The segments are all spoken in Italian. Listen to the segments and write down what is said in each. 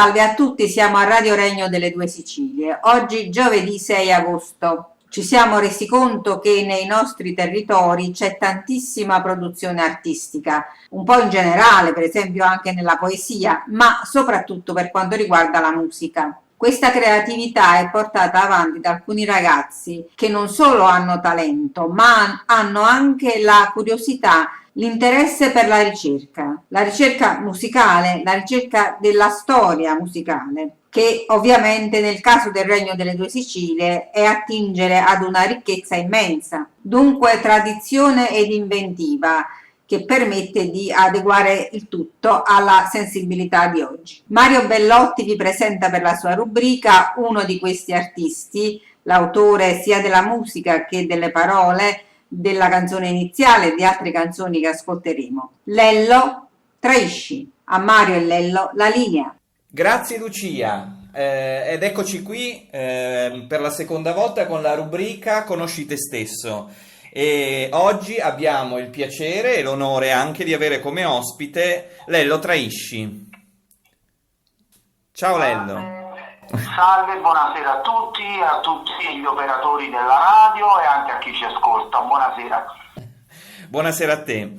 Salve a tutti, siamo a Radio Regno delle Due Sicilie. Oggi giovedì 6 agosto. Ci siamo resi conto che nei nostri territori c'è tantissima produzione artistica, un po' in generale, per esempio anche nella poesia, ma soprattutto per quanto riguarda la musica. Questa creatività è portata avanti da alcuni ragazzi che non solo hanno talento, ma hanno anche la curiosità, l'interesse per la ricerca musicale, la ricerca della storia musicale, che ovviamente nel caso del Regno delle Due Sicilie è attingere ad una ricchezza immensa, dunque tradizione ed inventiva, che permette di adeguare il tutto alla sensibilità di oggi. Mario Bellotti vi presenta per la sua rubrica uno di questi artisti, l'autore sia della musica che delle parole, della canzone iniziale e di altre canzoni che ascolteremo. Lello Traisci. A Mario e Lello la linea. Grazie Lucia, ed eccoci qui per la seconda volta con la rubrica Conosci te stesso. E oggi abbiamo il piacere e l'onore anche di avere come ospite Lello Traisci. Ciao Lello. Salve, buonasera a tutti gli operatori della radio e anche a chi ci ascolta. Buonasera. Buonasera a te.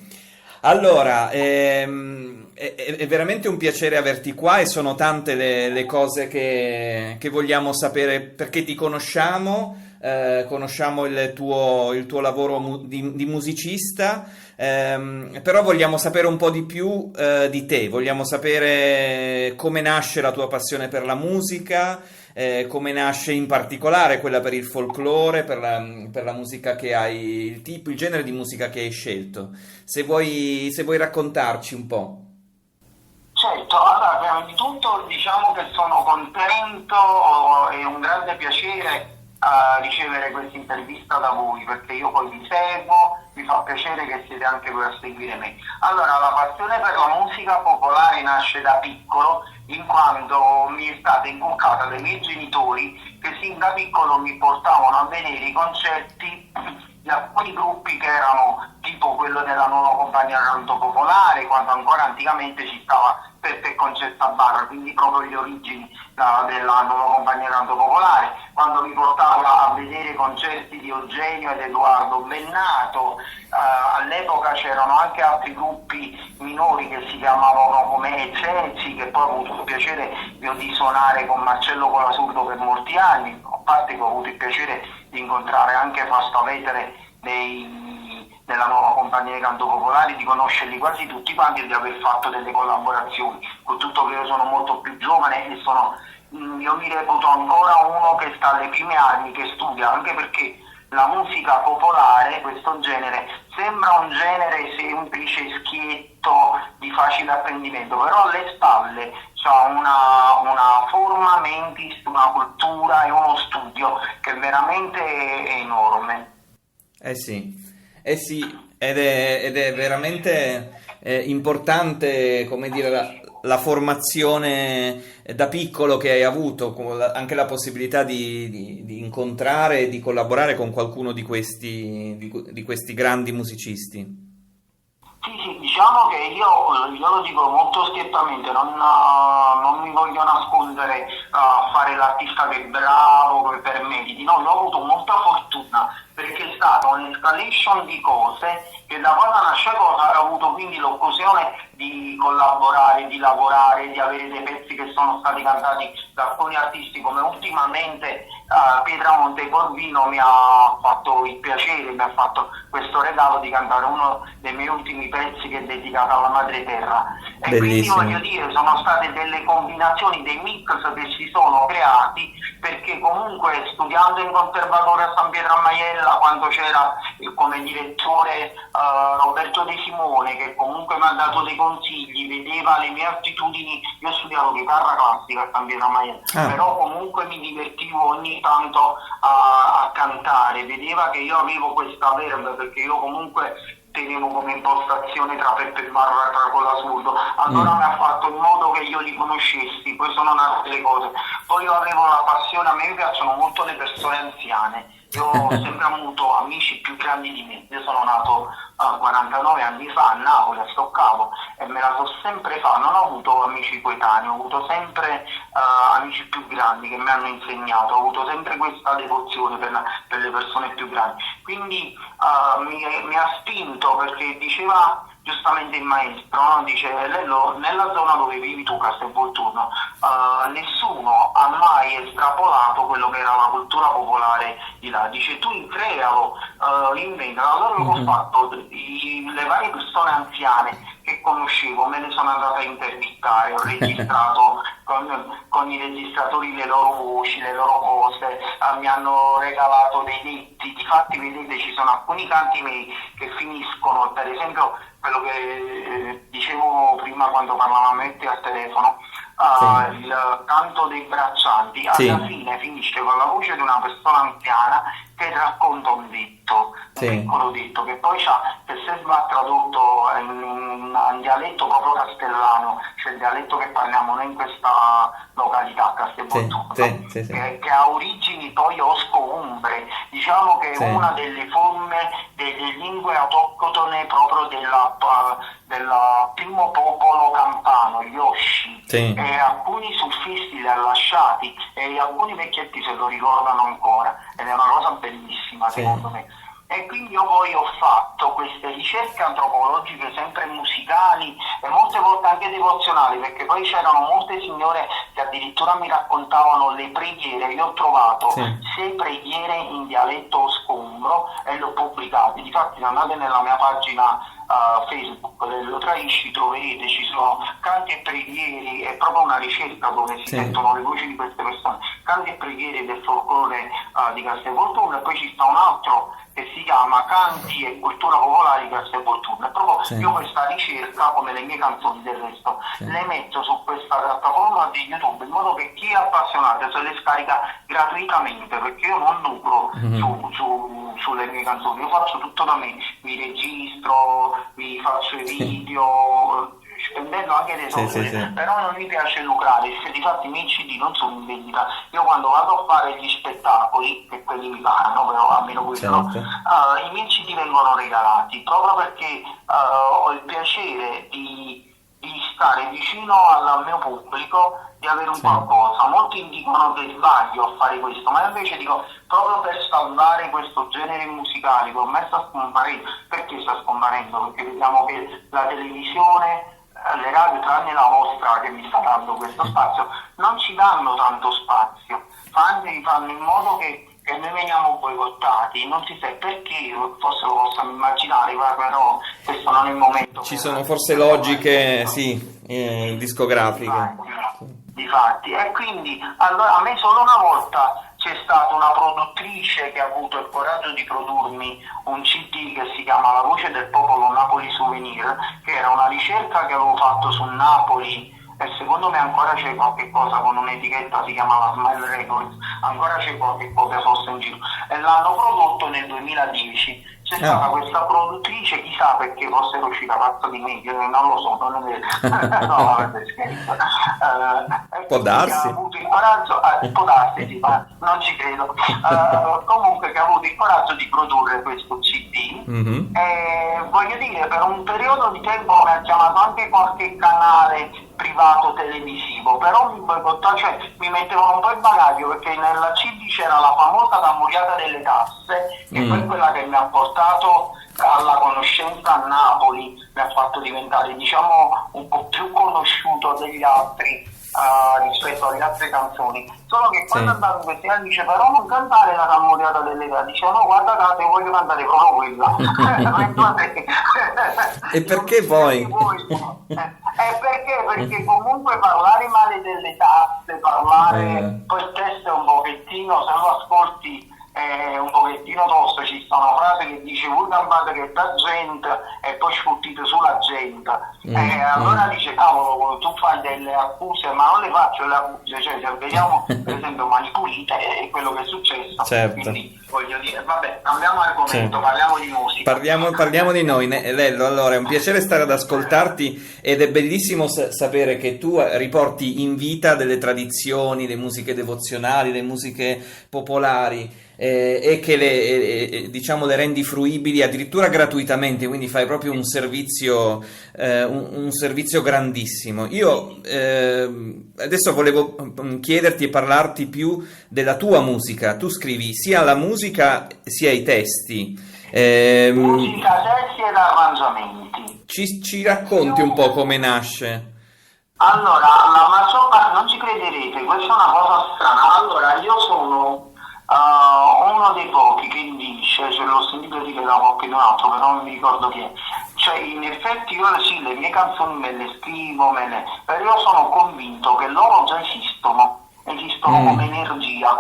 Allora, è veramente un piacere averti qua e sono tante le cose che vogliamo sapere perché ti conosciamo. Conosciamo il tuo lavoro di musicista, però vogliamo sapere un po' di più di te, vogliamo sapere come nasce la tua passione per la musica, come nasce in particolare quella per il folklore, per la musica che hai, il genere di musica che hai scelto. Se vuoi raccontarci un po'. Certo, allora prima di tutto diciamo che sono contento, è un grande piacere a ricevere questa intervista da voi, perché io poi vi seguo, mi fa piacere che siete anche voi a seguire me. Allora, la passione per la musica popolare nasce da piccolo, in quanto mi è stata inculcata dai miei genitori che sin da piccolo mi portavano a vedere i concerti di alcuni gruppi che erano tipo quello della Nuova Compagnia Canto Popolare, quando ancora anticamente ci stava Peppe Concetta Barra, quindi proprio le origini della Nuova Compagnia Canto Popolare, quando mi portavano a vedere i concerti di Eugenio ed Edoardo Bennato. All'epoca c'erano anche altri gruppi minori che si chiamavano come Censi, che poi ho avuto il piacere di suonare con Marcello Colasurdo per molti anni, a parte che ho avuto il piacere di incontrare anche Fausto Vetere della Nuova Compagnia di Canto Popolare, di conoscerli quasi tutti quanti e di aver fatto delle collaborazioni, con tutto che io sono molto più giovane e io mi reputo ancora uno che sta alle prime armi, che studia, anche perché la musica popolare, questo genere, sembra un genere semplice, schietto, di facile apprendimento, però alle spalle c'ha una forma mentis, una cultura e uno studio che veramente è enorme. Eh sì, ed è veramente importante, come dire, la formazione da piccolo che hai avuto, anche la possibilità di incontrare e di collaborare con qualcuno di questi grandi musicisti. Sì, diciamo che io lo dico molto schiettamente, non mi voglio nascondere a fare l'artista che è bravo, che per meriti, no, io ho avuto molta fortuna perché è stata un'escalation di cose che da quando nasce cosa ho avuto quindi l'occasione di collaborare, di lavorare, di avere dei pezzi che sono stati cantati da alcuni artisti, come ultimamente Pietramonte Corvino mi ha fatto il piacere, mi ha fatto questo regalo di cantare uno dei miei ultimi pezzi che è dedicato alla madre terra. E bellissimo. quindi voglio dire, sono state delle combinazioni, dei mix che si sono creati, perché comunque studiando in conservatorio a San Pietro a Maiella, quando c'era come direttore Roberto De Simone, che comunque mi ha dato dei consigli, vedeva le mie attitudini, io ho studiato chitarra classica a San Pietro a Maiella, però comunque mi divertivo ogni tanto a cantare, vedeva che io avevo questa verve, perché io comunque tenevo come impostazione tra Peppe Barra e tra Colasurdo, allora mi ha fatto in modo che io li conoscessi, poi sono nate le cose. Poi io avevo la passione, a me piacciono molto le persone anziane, Io ho sempre avuto amici più grandi di me. Io sono nato 49 anni fa a Napoli, a Stoccavo, e me la so sempre fatta. Non ho avuto amici coetanei, ho avuto sempre amici più grandi che mi hanno insegnato, ho avuto sempre questa devozione per le persone più grandi. Quindi mi ha spinto, perché diceva giustamente il maestro, no? Dice: Lello, nella zona dove vivi tu, Castelvolturno, nessuno ha mai estrapolato quello che era la cultura popolare di là. Dice: tu increalo, inventalo. Allora io ho fatto le varie persone anziane che conoscevo, me ne sono andata a intervistare, ho registrato con i registratori le loro voci, le loro cose, mi hanno regalato dei detti. Difatti, vedete, ci sono alcuni canti miei che finiscono, per esempio quello che dicevo prima quando parlavamo al telefono, il canto dei braccianti, alla fine finisce con la voce di una persona anziana che racconta un detto, un piccolo detto, che poi che se va tradotto in dialetto proprio castellano, cioè il dialetto che parliamo noi in questa località, Castelvolturno, che ha origini poi osco-umbre. Diciamo che è una delle forme delle lingue autoctone proprio del primo popolo campano, gli Osci, e alcuni suffisti li ha lasciati e alcuni vecchietti se lo ricordano ancora, ed è una cosa bellissima secondo me. E quindi io poi ho fatto queste ricerche antropologiche sempre musicali e molte volte anche devozionali, perché poi c'erano molte signore che addirittura mi raccontavano le preghiere. Io ho trovato 6 preghiere in dialetto osco-umbro e le ho pubblicate. Difatti, se andate nella mia pagina Facebook dello Traisci troverete, ci sono canti e preghiere, è proprio una ricerca dove si sentono le voci di queste persone, canti e preghiere del folklore di Castelvolturno. E poi ci sta un altro che si chiama Canti e cultura popolare di Castelvolturno. E proprio io questa ricerca, come le mie canzoni del resto, le metto su questa piattaforma di YouTube, in modo che chi è appassionato se le scarica gratuitamente, perché io non lucro sulle mie canzoni, io faccio tutto da me, mi registro, mi faccio i video, spendendo anche dei soldi, però non mi piace lucrare. Se difatti i miei CD non sono in vendita, io quando vado a fare gli spettacoli, che quelli mi pagano, però almeno quello, i miei CD vengono regalati, proprio perché ho il piacere di stare vicino al mio pubblico, di avere un qualcosa. Molti dicono che sbaglio a fare questo, ma invece dico, proprio per salvare questo genere musicale che ormai sta scomparendo. Perché sta scomparendo? Perché vediamo che la televisione, le radio, tranne la vostra che mi sta dando questo spazio, non ci danno tanto spazio, fanno in modo che noi veniamo boicottati, non si sa perché, forse lo possiamo immaginare, però questo non è il momento. Ci sono forse logiche discografiche. Difatti, e quindi allora a me solo una volta c'è stata una produttrice che ha avuto il coraggio di produrmi un CD che si chiama La voce del popolo Napoli Souvenir, che era una ricerca che avevo fatto su Napoli, e secondo me ancora c'è qualche cosa con un'etichetta, si chiama la Smile Records, ancora c'è qualche cosa forse in giro, e l'hanno prodotto nel 2010. C'è stata questa produttrice, chissà perché fosse uscita pazzo di me, non lo so, non è vero. No, vabbè, scherzo. Può darsi. Ha avuto il coraggio, può darsi, sì, ma non ci credo. Comunque che ha avuto il coraggio di produrre questo CD, e voglio dire, per un periodo di tempo mi ha chiamato anche qualche canale privato televisivo, però mi boicottava, cioè mi mettevano un po' il bagaglio, perché nel CD c'era la famosa tammuriata delle tasse, che poi è quella che mi ha portato alla conoscenza a Napoli, mi ha fatto diventare, diciamo, un po' più conosciuto degli altri rispetto alle altre canzoni. Solo che quando andavo in questi anni dice: però non cantare la tammuriata delle tasse, dice: no, guarda caso, io voglio cantare proprio quella. E perché poi? Perché comunque parlare male delle tasse, parlare poi il testo è un pochettino, se lo ascolti è un pochettino tosto, ci sta una frase che dice: voi campate che da gente e poi sputtite sulla gente, allora dice: cavolo, tu fai delle accuse, ma non le faccio le accuse, cioè se vediamo per esempio Mani Pulite è quello che è successo. Quindi voglio dire, vabbè, cambiamo argomento, parliamo di musica. Parliamo di noi, Lello. Allora, è un piacere stare ad ascoltarti, ed è bellissimo sapere che tu riporti in vita delle tradizioni, le musiche devozionali, le musiche popolari. e che diciamo le rendi fruibili addirittura gratuitamente, quindi fai proprio un servizio grandissimo. Io adesso volevo chiederti e parlarti più della tua musica. Tu scrivi sia la musica sia i testi. Musica, testi ed arrangiamenti. Ci racconti un po' come nasce? Allora, la maggior parte, non ci crederete, questa è una cosa strana. Allora, io sono uno dei pochi che dice, ce l'ho sentito dire da qualcun altro, però non mi ricordo chi è. Cioè, in effetti io sì, le mie canzoni me le scrivo, però io sono convinto che loro già esistono come energia,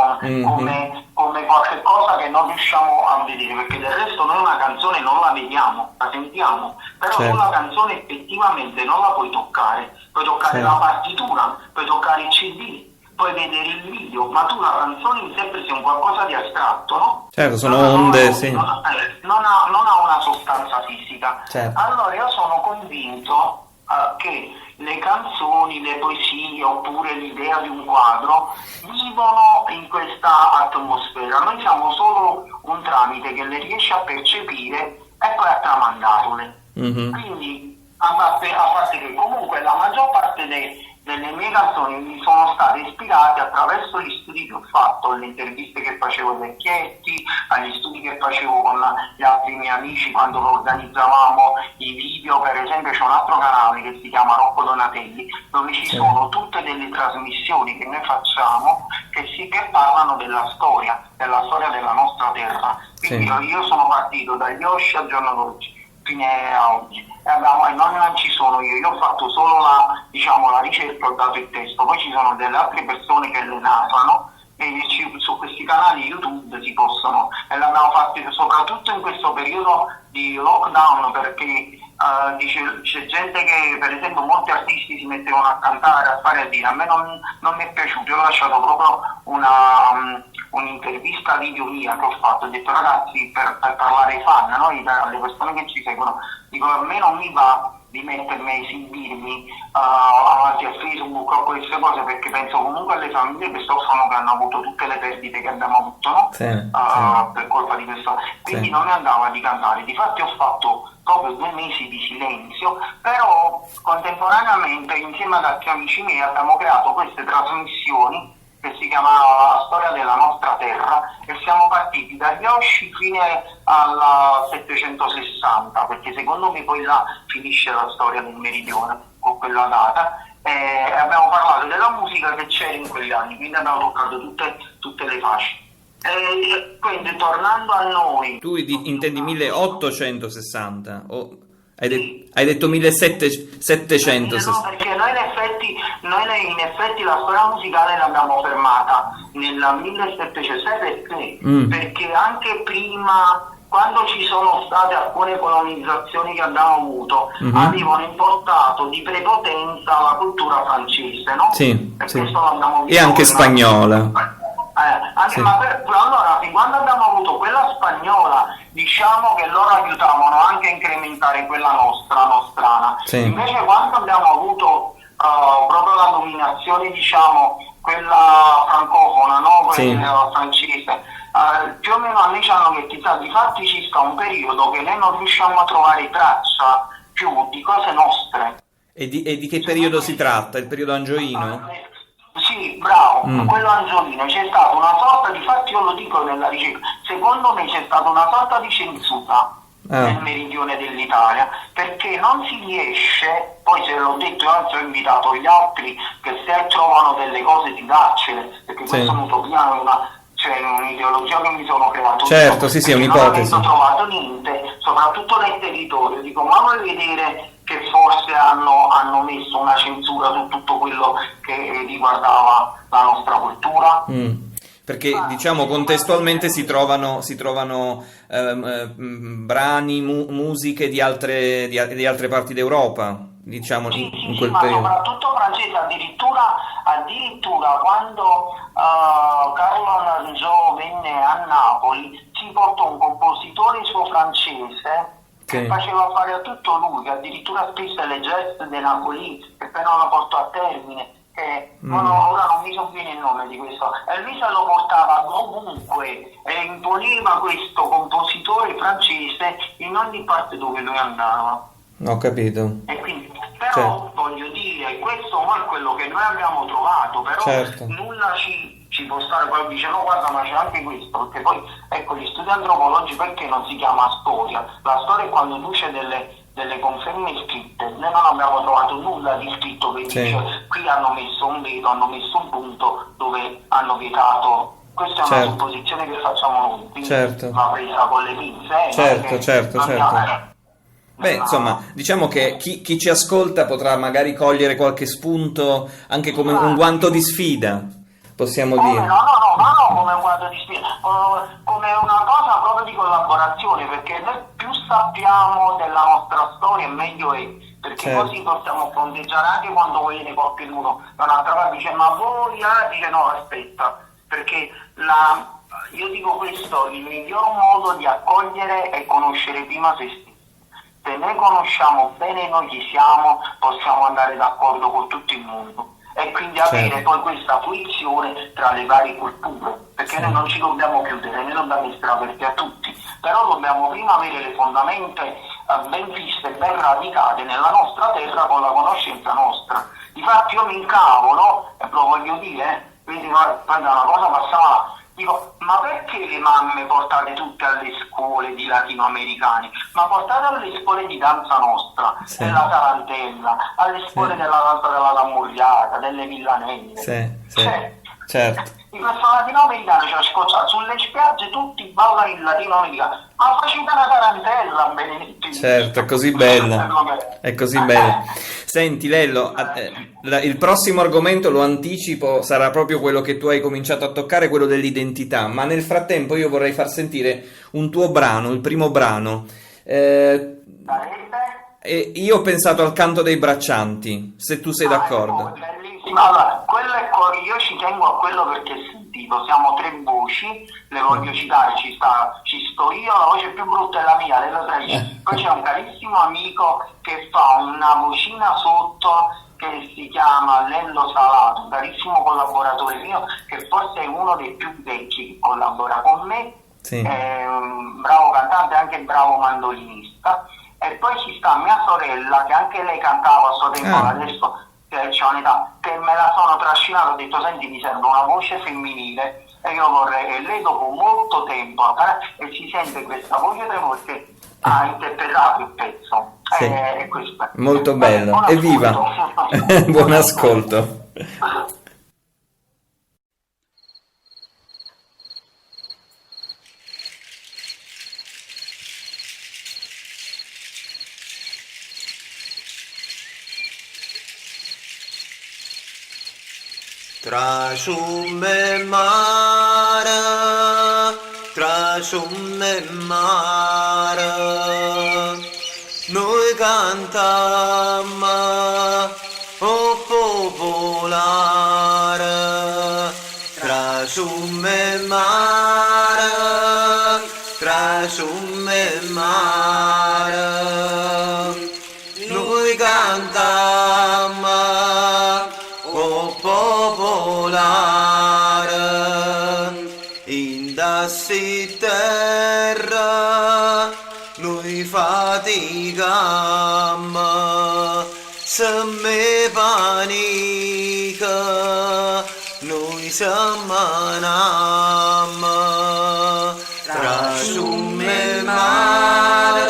come qualche cosa che non riusciamo a vedere, perché del resto noi una canzone non la vediamo, la sentiamo, però tu la canzone effettivamente non la puoi toccare la partitura, puoi toccare il CD, puoi vedere il video, ma tu la canzone in sempre sei un qualcosa di astratto, no? Certo, sono onde, sì. Non ha una sostanza fisica. Certo. Allora io sono convinto che le canzoni, le poesie oppure l'idea di un quadro vivono in questa atmosfera. Noi siamo solo un tramite che le riesce a percepire e poi a tramandarle. Quindi a parte che comunque la maggior parte delle mie canzoni mi sono state ispirate attraverso gli studi che ho fatto, le interviste che facevo ai vecchietti, agli studi che facevo con gli altri miei amici quando organizzavamo i video. Per esempio c'è un altro canale che si chiama Rocco Donatelli, dove ci sono tutte delle trasmissioni che noi facciamo che parlano della storia della nostra terra. Quindi io sono partito dagli Osci al giorno d'oggi fino a oggi, e non ci sono io ho fatto solo la ricerca, ho dato il testo, poi ci sono delle altre persone che le narrano e su questi canali YouTube si possono, e l'abbiamo fatto soprattutto in questo periodo di lockdown, perché c'è gente che, per esempio, molti artisti si mettevano a cantare, a fare, a dire, a me non mi è piaciuto. Io ho lasciato proprio un'intervista video mia che ho fatto, ho detto ragazzi, per parlare ai fan, no? Alle persone che ci seguono, dico, a me non mi va di mettermi a esibirmi avanti a Facebook o queste cose, perché penso comunque alle famiglie che soffrono, che hanno avuto tutte le perdite che abbiamo avuto, no? Per colpa di questo, quindi non mi andava di cantare. Difatti ho fatto proprio 2 mesi di silenzio, però contemporaneamente insieme ad altri amici miei abbiamo creato queste trasmissioni che si chiamava La storia della nostra terra, e siamo partiti dagli Osci fino al 760, perché secondo me poi là finisce la storia del meridione con quella data, e abbiamo parlato della musica che c'era in quegli anni, quindi abbiamo toccato tutte le fasce. E quindi tornando a noi, tu intendi 1860 o hai detto 1760? No, perché noi in effetti la storia musicale l'abbiamo fermata nel 1707, perché anche prima, quando ci sono state alcune colonizzazioni che abbiamo avuto, avevano importato di prepotenza la cultura francese, no? Questo l'abbiamo visto, e anche spagnola. Allora, fin quando abbiamo avuto quella spagnola, diciamo che loro aiutavano anche a incrementare quella nostra nostrana. Invece quando abbiamo avuto proprio la dominazione, diciamo, quella francofona, no? Quella francese, più o meno a noi ci hanno chissà, difatti ci sta un periodo che noi non riusciamo a trovare traccia più di cose nostre. E di che periodo si tratta? Il periodo angioino? Sì, bravo, quello angioino. C'è stata una sorta, difatti io lo dico nella ricerca, secondo me c'è stata una sorta di censura nel meridione dell'Italia, perché non si riesce, poi se l'ho detto, anzi ho invitato gli altri che se trovano delle cose di darcele, perché questa è un'utopia, un'ideologia che mi sono creato. Certo, sì, è un'ipotesi. Non ho trovato niente, soprattutto nel territorio. Dico, ma vuoi vedere che forse hanno messo una censura su tutto quello che riguardava la nostra cultura? Perché diciamo contestualmente si trovano brani, musiche di altre parti d'Europa, diciamo, in quel periodo. Ma soprattutto francese, addirittura quando Carlo Arangiò venne a Napoli, ci portò un compositore suo francese che faceva fare a tutto lui, che addirittura scrisse le geste dei Napoli, che però lo portò a termine, che ora non mi sovviene il nome di questo, e lui se lo portava ovunque e imponeva questo compositore francese in ogni parte dove lui andava. Ho capito. E quindi, però voglio dire, questo non è quello che noi abbiamo trovato, però Certo. nulla ci può stare, poi dice no guarda ma c'è anche questo, perché poi ecco gli studi antropologici perché non si chiama storia? La storia è quando tu c'è delle conferme scritte, noi non abbiamo trovato nulla di scritto che Sì. dice qui hanno messo un veto, hanno messo un punto dove hanno vietato. Questa è una Certo. supposizione che facciamo noi, quindi Certo. va presa con le pinze. Certo, certo. Beh, No. insomma, diciamo che chi ci ascolta potrà magari cogliere qualche spunto anche come un guanto di sfida, possiamo dire. No, come un guardo di sfida, come una cosa proprio di collaborazione, perché noi più sappiamo della nostra storia meglio è, perché Certo. così possiamo fronteggiare anche quando viene qualcuno da un'altra parte dice ma voi, dice no aspetta, perché io dico questo, il miglior modo di accogliere è conoscere prima se stessi. Se noi conosciamo bene noi chi siamo, possiamo andare d'accordo con tutto il mondo e quindi avere Certo. poi questa fruizione tra le varie culture, perché Sì. noi non ci dobbiamo chiudere, noi dobbiamo essere aperti a tutti, però dobbiamo prima avere le fondamenta ben fisse, ben radicate nella nostra terra con la conoscenza nostra. Difatti io mi incavolo, e lo voglio dire, quindi poi da una cosa passava. Dico, ma perché le mamme portate tutte alle scuole di latinoamericani? Ma portate alle scuole di danza nostra, Sì. della tarantella, alle scuole Sì. della danza della tammurriata, delle villanelle. Sì, Cioè, certo. di questo latinoamericano c'è scocciato, sulle spiagge tutti ballano il latinoamericano. Ma facete una tarantella, benedetti. Certo, è così bella. È così bella. Senti, Lello, il prossimo argomento, lo anticipo, sarà proprio quello che tu hai cominciato a toccare, quello dell'identità, ma nel frattempo io vorrei far sentire un tuo brano, il primo brano. Sarebbe? E io ho pensato al Canto dei Braccianti, se tu sei d'accordo. Ecco, bellissimo. Allora, quello è io ci tengo a quello perché è sentito, siamo tre voci, le voglio citare, ci sto io, la voce più brutta è la mia, lei lo tradisce. Poi c'è un carissimo amico che fa una vocina sotto che si chiama Lello Salato, un carissimo collaboratore mio che forse è uno dei più vecchi che collabora con me, Sì. è un bravo cantante e anche bravo mandolinista. E poi ci sta mia sorella che anche lei cantava a suo tempo, adesso che c'è un'età, che me la sono trascinata, ho detto senti mi serve una voce femminile e io vorrei che lei dopo molto tempo e si sente questa voce che ha interpretato il pezzo. Sì. E questo è. Molto bello. Buon Evviva! ascolto. Buon ascolto. Tra fiume e mare, tra fiume e mare, noi cantiamo o popolare. Tra fiume e mare, tra fiume e mare, noi cantiamo o popolare. In dassi terra noi faticammo, se me panica noi semmanammo. Tra fiume e mare,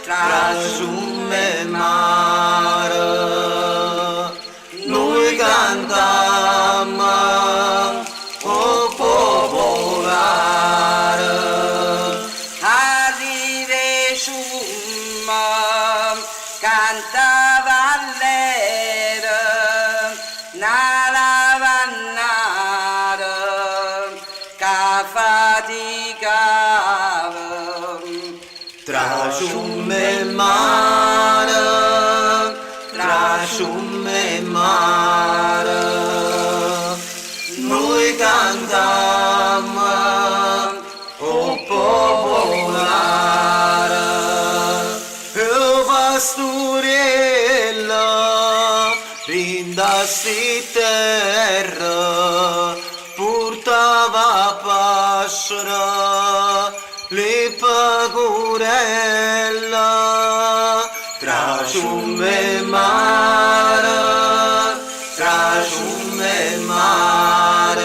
tra fiume e mare, noi cantiamo o popolare. Arrive summa, cantava all'era, nara vannara, ca faticava. Tra fiume e mare, tra fiume e mare, noi cantiamo o popolare. E pastoriella, rinda si terra portava pascere le pecorella tra ciume e mare, tra ciume e mare,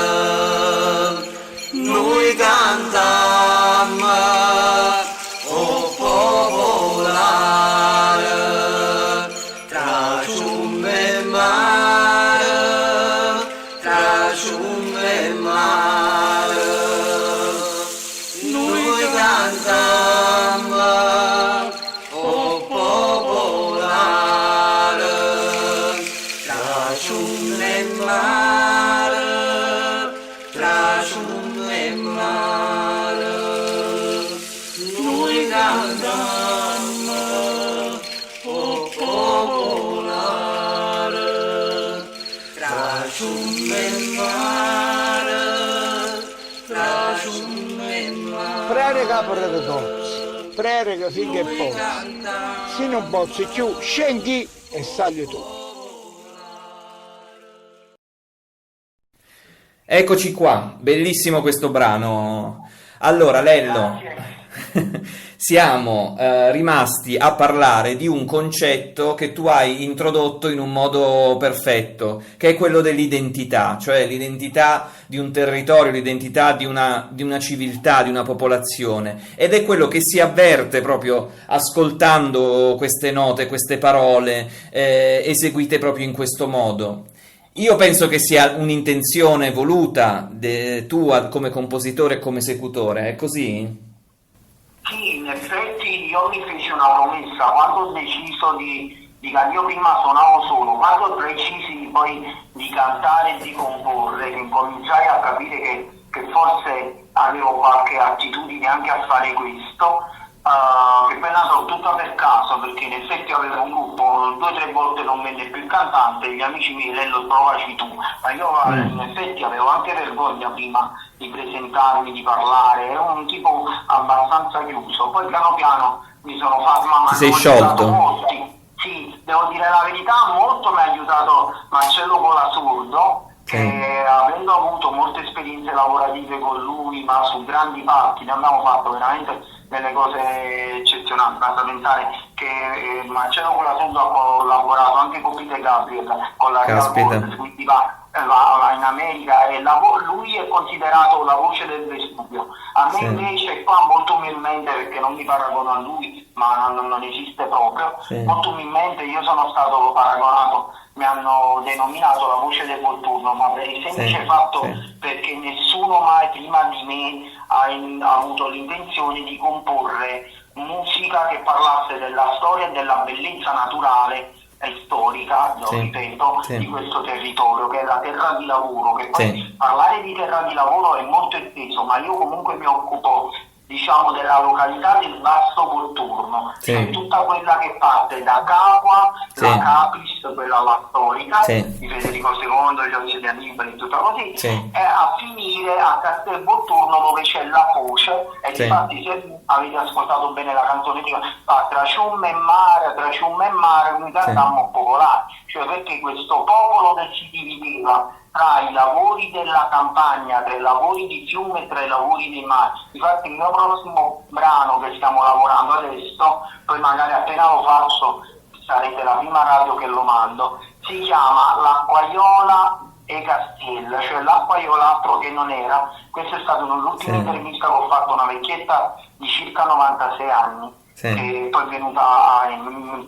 noi cantammo o popolare tra ciume e mare, tra ciume e mare, noi cantammo o popolare tra ciume e mare, tra ciume e mare, noi cantammo o popolare tra ciume e mare, tra ciume e mare. Predica per le forze, predica finché pozzi. Se non pozzi più, scendi e sali tu. Eccoci qua, bellissimo questo brano. Allora, Lello, siamo rimasti a parlare di un concetto che tu hai introdotto in un modo perfetto, che è quello dell'identità, cioè l'identità di un territorio, l'identità di una civiltà, di una popolazione, ed è quello che si avverte proprio ascoltando queste note, queste parole eseguite proprio in questo modo. Io penso che sia un'intenzione voluta tua come compositore e come esecutore, è così? Sì, in effetti io mi feci una promessa quando ho deciso io prima suonavo solo, quando ho decisi poi di cantare e di comporre, che incominciai a capire che forse avevo qualche attitudine anche a fare questo, che poi è nato tutto per caso, perché in effetti avevo un gruppo, 2 o 3 volte non venne più il cantante, gli amici miei, Lello, provaci tu, ma io in effetti avevo anche vergogna prima di presentarmi, di parlare, ero un tipo abbastanza chiuso, poi piano piano mi sono fatto, Ti sei sciolto? molti. Sì, devo dire la verità, molto mi ha aiutato Marcello Colasurdo, che avendo avuto molte esperienze lavorative con lui, ma su grandi patti, ne abbiamo fatto veramente delle cose eccezionali. Basta pensare che Marcello Colasurdo ha collaborato anche con Peter Gabriel, con la Real Gold, quindi va in America e lui è considerato la voce del Vesuvio. A me invece qua molto umilmente, perché non mi paragono a lui, ma non esiste proprio, molto umilmente io sono stato paragonato, mi hanno denominato la voce del Volturno, ma per il semplice fatto perché nessuno mai prima di me ha avuto l'intenzione di comporre musica che parlasse della storia e della bellezza naturale e storica, lo ripeto, di questo territorio, che è la terra di lavoro, che poi parlare di terra di lavoro è molto esteso, ma io comunque mi occupo, diciamo, della località del Basso Volturno, cioè tutta quella che parte da Capua, la Capris, quella la storica, di Federico II, Giorgio di Annibale e tutto così, e a finire a Castel Volturno, dove c'è la Foce, e infatti se avete ascoltato bene la canzone prima, tra ciume e mare, noi cantammo popolare, cioè perché questo popolo che si divideva tra i lavori della campagna, tra i lavori di fiume e tra i lavori dei mari. Infatti il mio prossimo brano che stiamo lavorando adesso, poi magari appena lo faccio sarete la prima radio che lo mando, si chiama L'acquaiola e Castiella, cioè l'acquaiola altro che non era. Questa è stata l'ultima intervista che ho fatto a una vecchietta di circa 96 anni, che poi è venuta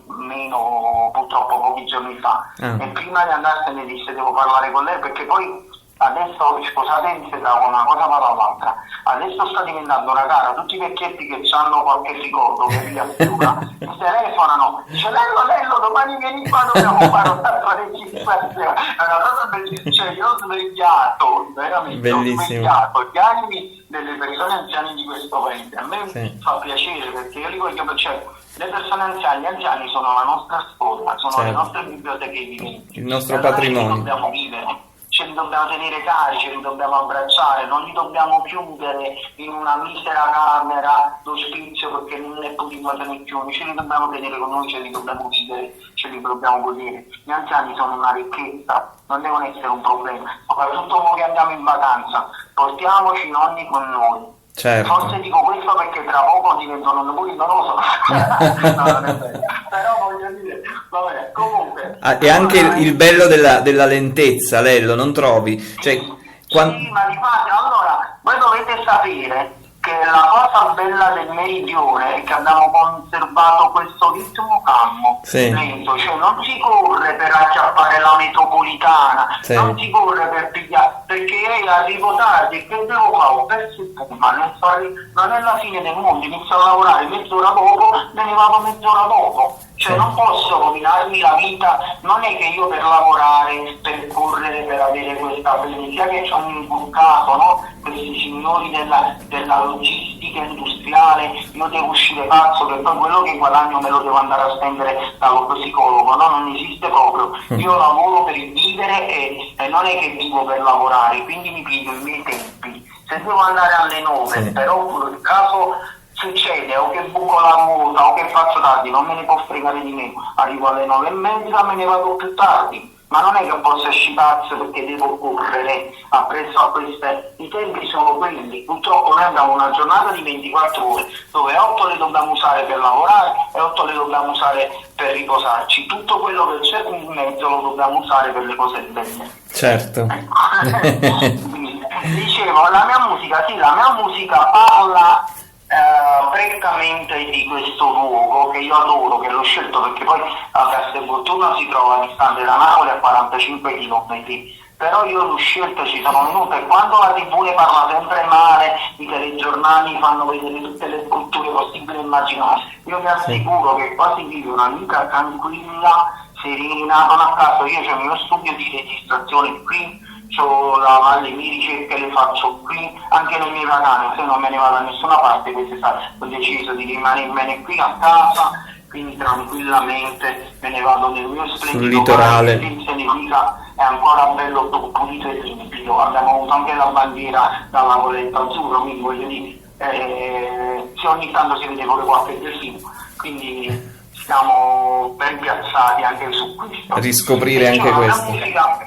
meno purtroppo pochi giorni fa, e prima di andarsene disse devo parlare con lei, perché poi adesso, scusate se da una cosa va dall'altra, adesso sta diventando una gara, tutti i vecchietti che hanno qualche ricordo che vi assicura, telefonano, dice Lello, domani vieni qua, dobbiamo fare un'altra registrazione, è una cosa bellissima, cioè io ho svegliato, veramente ho svegliato gli animi delle persone anziane di questo paese, a me fa piacere, perché io li voglio, cioè, le persone anziane, gli anziani sono la nostra storia, sono le nostre biblioteche viventi, il nostro patrimonio. Dobbiamo vivere. ce li dobbiamo tenere cari, ce li dobbiamo abbracciare, non li dobbiamo chiudere in una misera camera d'ospizio perché non ne possiamo tenere più, ce li dobbiamo tenere con noi, ce li dobbiamo vivere, ce li dobbiamo godere. Gli anziani sono una ricchezza, non devono essere un problema, soprattutto noi che andiamo in vacanza, portiamoci i nonni con noi. Certo. Forse dico questo perché tra poco diventano nonni, non lo so. No, non è vero. Però voglio dire, vabbè, comunque. E anche il bello della lentezza, Lello, non trovi? Cioè, Sì, ma di fatto, allora, voi dovete sapere che la cosa bella del meridione è che abbiamo conservato questo ritmo calmo, Sì. lento, cioè non si corre per acchiappare la metropolitana, Sì. non si corre per pigliare, perché io arrivo tardi e che devo fare? Ho perso il pullman, non è la fine del mondo, inizio a lavorare mezz'ora dopo, me ne vado mezz'ora dopo. Cioè Sì. non posso rovinarmi la vita, non è che io per lavorare, per correre, per avere questa bellezza che ci hanno inculcato, no? Questi signori della logistica industriale, io devo uscire pazzo che poi quello che guadagno me lo devo andare a spendere dallo psicologo, no? Non esiste proprio. Io lavoro per vivere e non è che vivo per lavorare, quindi mi piglio i miei tempi. Se devo andare alle 9, Sì. però per caso succede o che buco la ruota o che faccio tardi, non me ne può fregare di me, arrivo alle 9:30, me ne vado più tardi, ma non è che posso uscire pazzo perché devo correre appresso a queste, i tempi sono quelli, purtroppo noi abbiamo una giornata di 24 ore dove 8 le dobbiamo usare per lavorare e 8 le dobbiamo usare per riposarci, tutto quello che c'è in mezzo lo dobbiamo usare per le cose belle. certo. Quindi, dicevo, la mia musica parla prettamente di questo luogo che io adoro, che l'ho scelto perché poi a Castelvolturno si trova distante da Napoli a 45 km, però io l'ho scelto, ci sono venuto e quando la TV ne parla sempre male, i telegiornali fanno vedere tutte le strutture possibili e immaginabili, io vi assicuro che qua si vive una vita tranquilla, serena, non a caso io c'ho il mio studio di registrazione qui, ho le mie ricerche le faccio qui, anche le mie vacanze, non me ne vado da nessuna parte, ho deciso di rimanermene qui a casa, quindi tranquillamente me ne vado nel mio splendido Sul litorale. paese, in Seneca è ancora bello pulito e limpido, abbiamo avuto anche la bandiera dalla colletta azzurra, quindi voglio dire, se ogni tanto si vede pure qualche delfino, quindi siamo ben piazzati anche su questo. Riscoprire anche questo.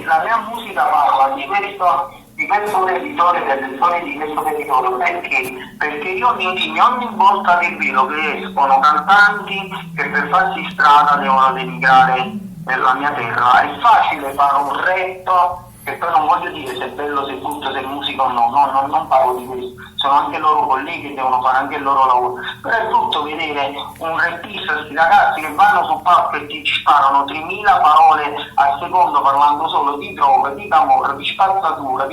La mia musica parla di questo territorio, delle storie di questo territorio, perché io ogni volta che vedo che escono cantanti che per farsi strada devono denigrare la mia terra, è facile fare un rap, che poi non voglio dire se è bello, se è brutto, se è musica o no, non parlo di questo, sono anche loro colleghi, devono fare anche il loro lavoro, però è brutto vedere un rappista, questi ragazzi che vanno sul palco e ti sparano 3.000 parole al secondo parlando solo di droga, di amore, di spazzatura,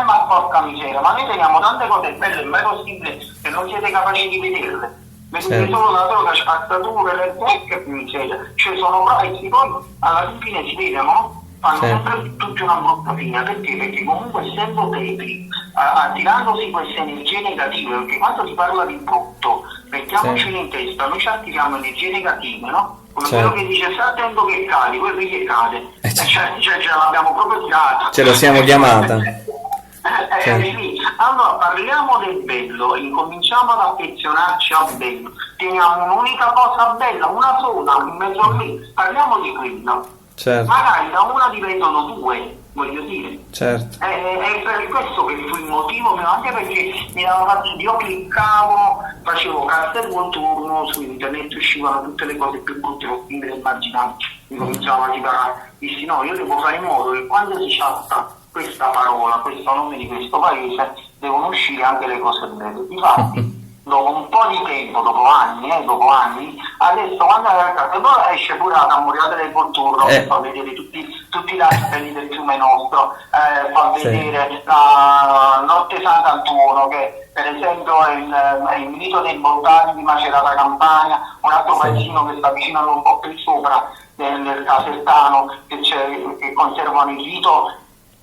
ma porca miseria, ma noi teniamo tante cose belle, ma è possibile che non siete capaci di vederle? Vedete solo la droga, spazzatura, le che miseria, cioè sono bravi, poi alla fine si vedono, no? Fanno sempre tutti una brutta fine, perché comunque essendo tetri, attirandosi queste energie negative, perché quando si parla di brutto, mettiamocelo in testa, noi ci attiriamo energie negative, no? Come quello che dice stai attento che cadi, poi vedi che cade, cioè ce l'abbiamo proprio tirata. Ce lo siamo chiamata. Sì. Allora parliamo del bello, incominciamo ad affezionarci al bello, teniamo un'unica cosa bella, una sola, in mezzo a me, parliamo di quello. Certo. Magari da una diventano due, voglio dire. Certo. È per questo che fu il motivo, anche perché mi dava fastidio, io cliccavo, facevo Castelvolturno, su internet uscivano tutte le cose più brutte possibili e immaginabili, mi cominciavo a tirare, dissi no, io devo fare in modo che quando si chatta questa parola, questo nome di questo paese, devono uscire anche le cose belle. Infatti, dopo un po' di tempo, dopo anni, adesso quando esce pure la Tamburia delle Culture, che fa vedere tutti i lati del fiume nostro, fa vedere la Notte Sant'Antuono, che per esempio è il mito dei Bontani di Macerata Campania, un altro paesino che sta vicino un po' più sopra, nel Casertano, che conservano il rito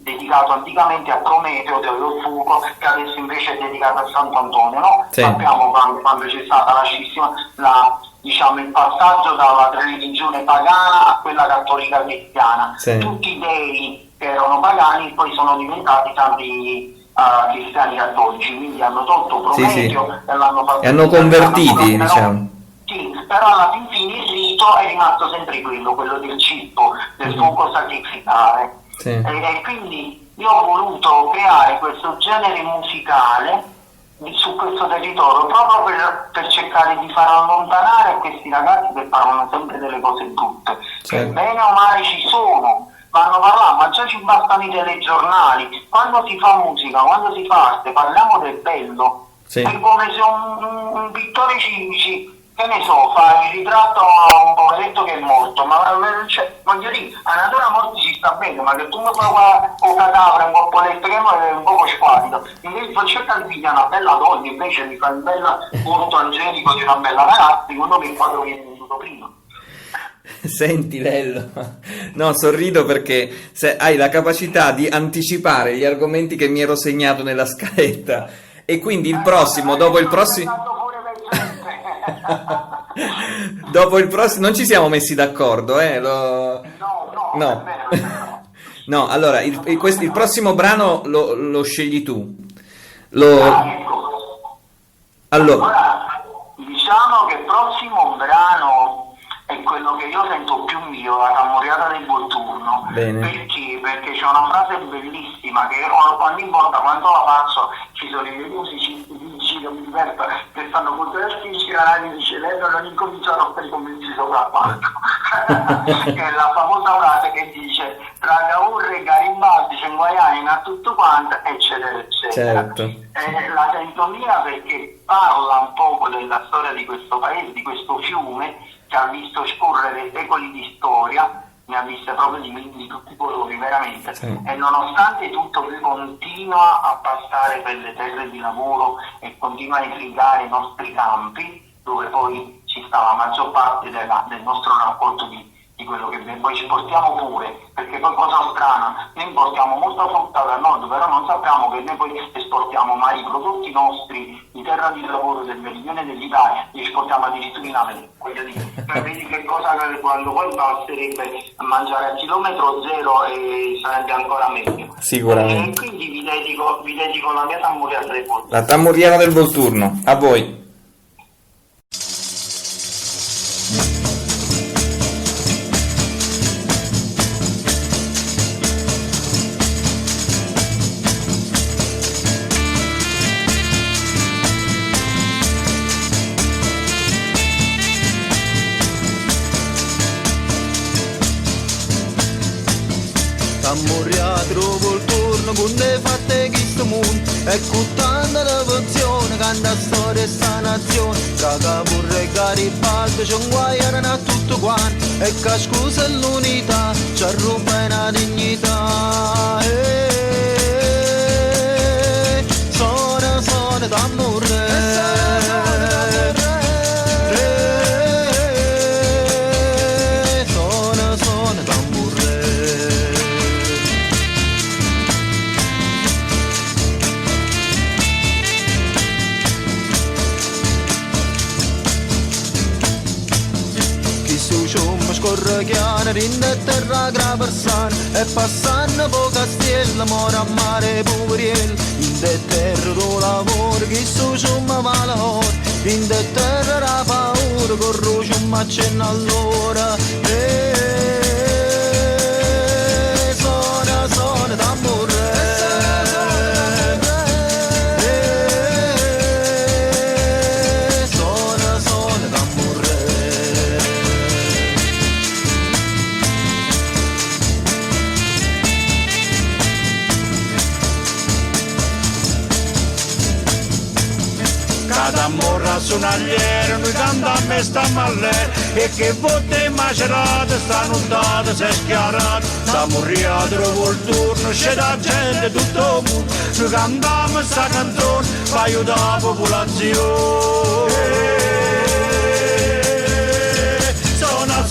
dedicato anticamente a Prometeo, del fuoco, che adesso invece è dedicato a Sant'Antonio, no? Sappiamo quando c'è stata la diciamo, il passaggio dalla religione pagana a quella cattolica cristiana. Sì. Tutti i dei che erano pagani poi sono diventati santi cristiani cattolici, quindi hanno tolto Prometeo e l'hanno fatto, e hanno convertiti, però, diciamo. sì, però alla fine il rito è rimasto sempre quello del cibo, del fuoco sacrificale. Sì. E quindi io ho voluto creare questo genere musicale su questo territorio proprio per cercare di far allontanare questi ragazzi che parlano sempre delle cose brutte, che bene o male ci sono, vanno parlando, ma già ci bastano i telegiornali. Quando si fa musica, quando si fa arte, parliamo del bello. Sì. È come se un pittore ci, che ne so, fa il ritratto a un poveretto che è morto, ma cioè, voglio dire, a natura morti ci sta bene, ma che tu mi fai un cadavere, un coppoletto che è un poco squalido, invece cerca di pigliare una bella donna, invece mi fa il bel volto angelico di una bella ragazza, secondo me il quadro viene venuto prima. Senti Lello, no, sorrido perché hai la capacità di anticipare gli argomenti che mi ero segnato nella scaletta, e quindi il prossimo, dopo il prossimo dopo il prossimo non ci siamo messi d'accordo, no. No, allora il prossimo brano lo scegli tu. Allora, diciamo che il prossimo brano è quello che io sento più mio, la Camorriata del Volturno. Bene. Perché c'è una frase bellissima che ogni volta quando la faccio ci sono i miei musici che mi divertono, che stanno potersi ispirare, mi dice lei non incomincia a rompere i commenti sopra palco. Che è la famosa frase che dice tra Cavour e Garibaldi c'è un guaiani a tutto quanto, eccetera eccetera. Certo. La sento mia perché parla un poco della storia di questo paese, di questo fiume che ha visto scorrere secoli di storia, ne ha viste proprio di tutti i colori, veramente. Sì. E nonostante tutto lui continua a passare per le terre di lavoro e continua a irrigare i nostri campi, dove poi ci sta la maggior parte del nostro raccolto di quello che poi ci portiamo pure, perché poi cosa strana, noi importiamo molta frutta dal nord, però non sappiamo che noi poi esportiamo mai i prodotti nostri di terra di lavoro del meridione dell'Italia, li esportiamo addirittura in America, voglio dire, vedi che cosa quando poi basterebbe mangiare a chilometro zero e sarebbe ancora meglio. Sicuramente. E quindi vi dedico la mia Tamurriata del Volturno. La Tamurriata del Volturno, a voi. Tamurriato Volturno, con le fatte che sto mondo, e con tanta devozione, canta storia e sta nazione, tra Cavour e Garibaldi c'è un guaiano a tutto quanto, e che scusa l'unità, ci ruba una dignità. Suona tambure, suona tambure. Scorre chiara, rinde terra graversana, e passando po' castiella, mora a mare poveriel, in de terra do lavoro, chi su ciumma valore, in de terra la paura, corro ciumma accenna all'ora, suona tambure. Morra sonagliere, noi cantiamo e stiamo all'aria, e che volte macerate stanno date, si è schiarate, Tamurriato del Volturno, c'è da gente tutto il mondo, noi cantiamo sta canzone, per aiutare la popolazione. Suona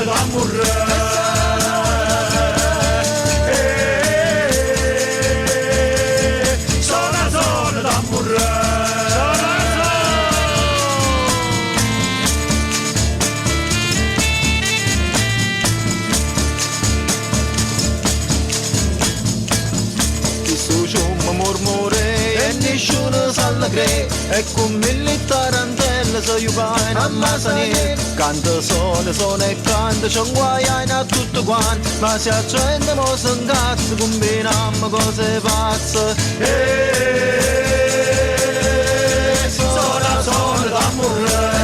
Tamurriato. la crede e con mille tarantelle se io vai a Masani canto sole e canto c'è un guaiano a tutto quanto ma se a gente mo si incazza combiniamo cose pazze sono da morire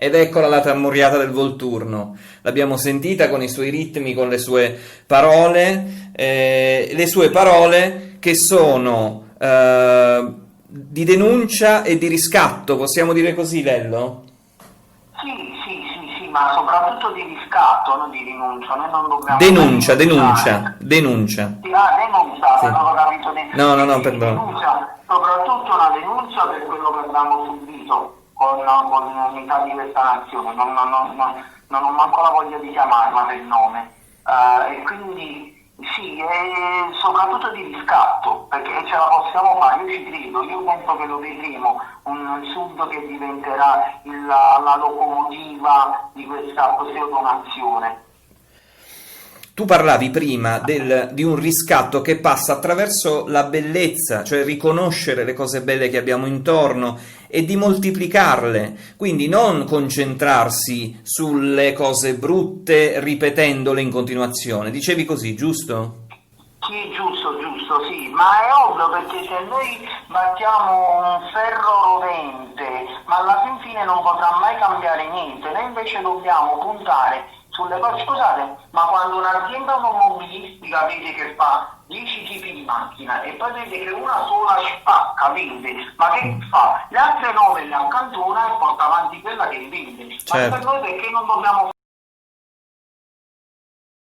Ed eccola la Tammurriata del Volturno. L'abbiamo sentita con i suoi ritmi, con le sue parole che sono di denuncia e di riscatto, possiamo dire così, Lello? Sì, ma soprattutto di riscatto, non di rinuncia. Noi non dobbiamo denuncia. Sì, denuncia. denuncia, Sì. non ho capito No, perdono. Denuncia, soprattutto una denuncia per quello che abbiamo subito con l'unità di questa nazione, non ho manco la voglia di chiamarla per nome, e quindi sì, e soprattutto di riscatto, perché ce la possiamo fare, io ci credo, io penso che lo vedremo, un Sud che diventerà la locomotiva di questa pseudo-nazione. Tu parlavi prima di un riscatto che passa attraverso la bellezza, cioè riconoscere le cose belle che abbiamo intorno e di moltiplicarle, quindi non concentrarsi sulle cose brutte ripetendole in continuazione. Dicevi così, giusto? Sì, giusto, sì, ma è ovvio perché se noi battiamo un ferro rovente, ma alla fine non potrà mai cambiare niente, noi invece dobbiamo puntare sulle cose. Scusate, ma quando un'azienda automobilistica vede che fa 10 tipi di macchina e poi vede che una sola spacca, vende, ma che fa? Le altre 9 le accantona e porta avanti quella che vende. Ma per noi perché non dobbiamo